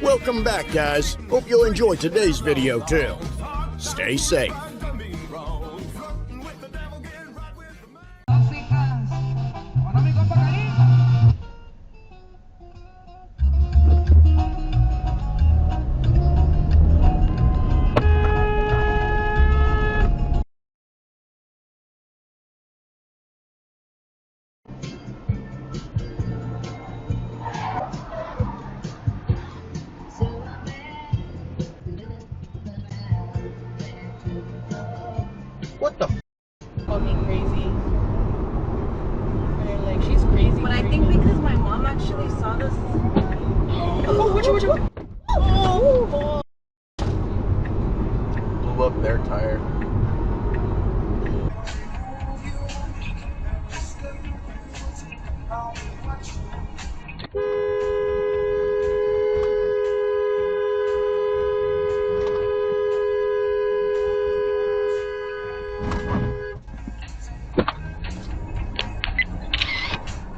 Welcome back, guys. Hope you'll enjoy today's video too. Stay safe. What the f? Called me crazy. They're like, she's crazy. But I think because my mom actually saw this. Oh, watch it. Oh. Blew up their tire.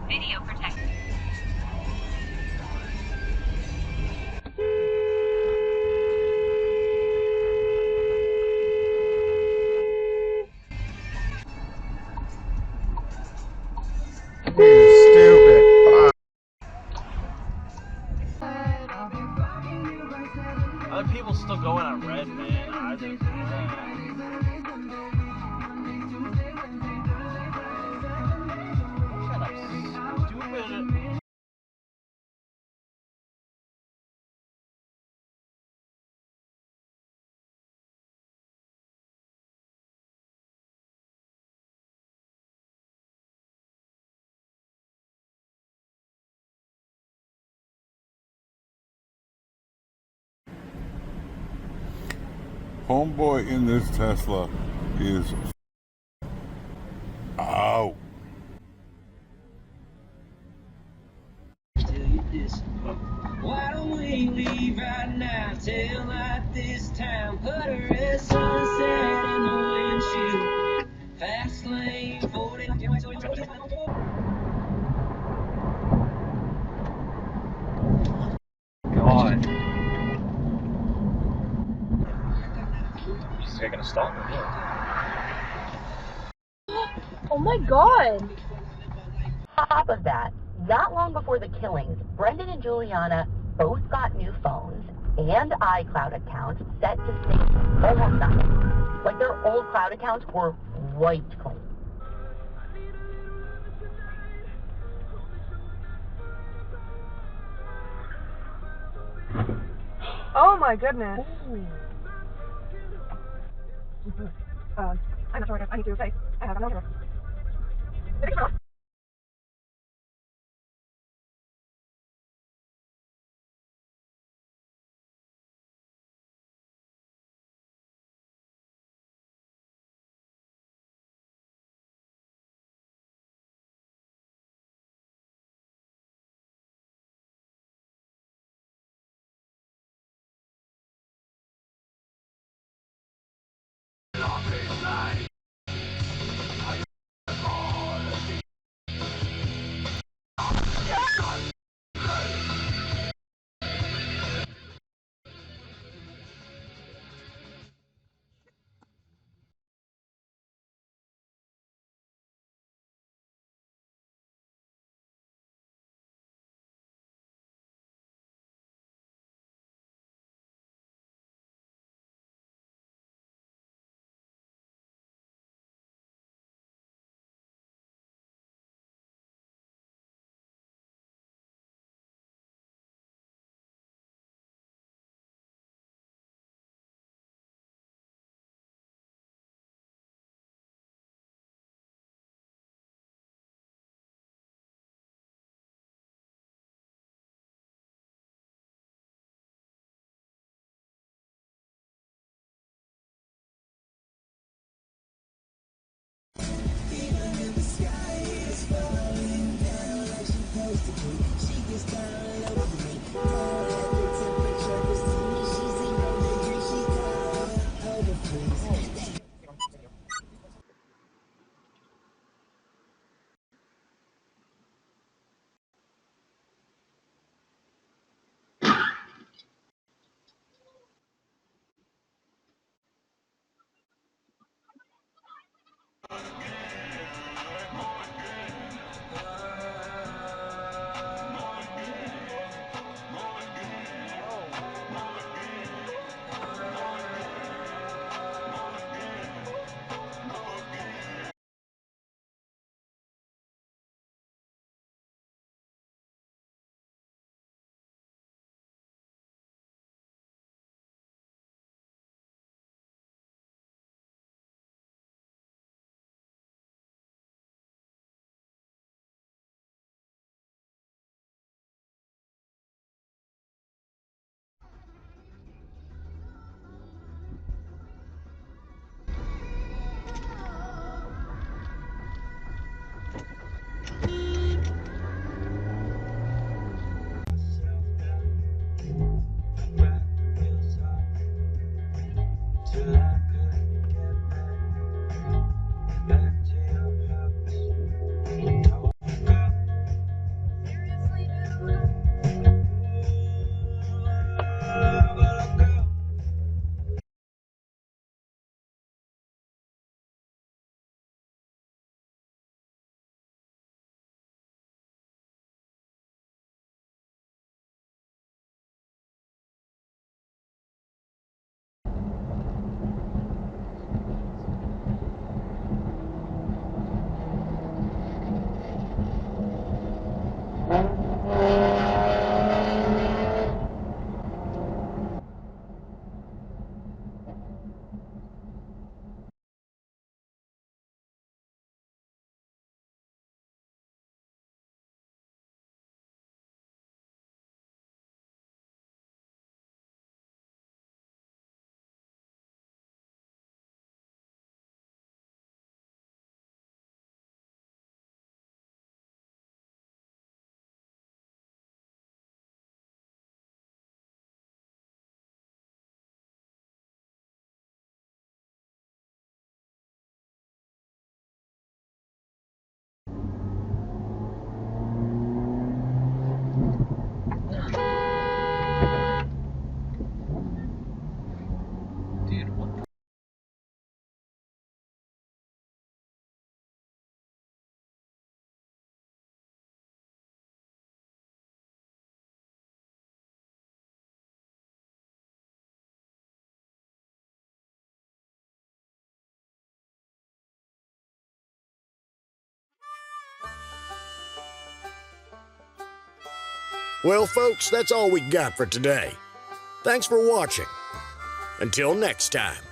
Video protected. Stupid. Other people still going on red, man. I just, shut up, stupid. Homeboy in this Tesla is out. Why don't we leave right now? Tail light this town. Put a red sunset in the windshield. Fast lane 40. God. Is it gonna stop? Oh my god. On top of that, not long before the killings, Brendan and Juliana both got new phones and iCloud accounts set to save almost nothing. Like their old cloud accounts were wiped clean. Oh my goodness. I'm not sure what I need to say. I have no idea. Well, folks, that's all we got for today. Thanks for watching. Until next time.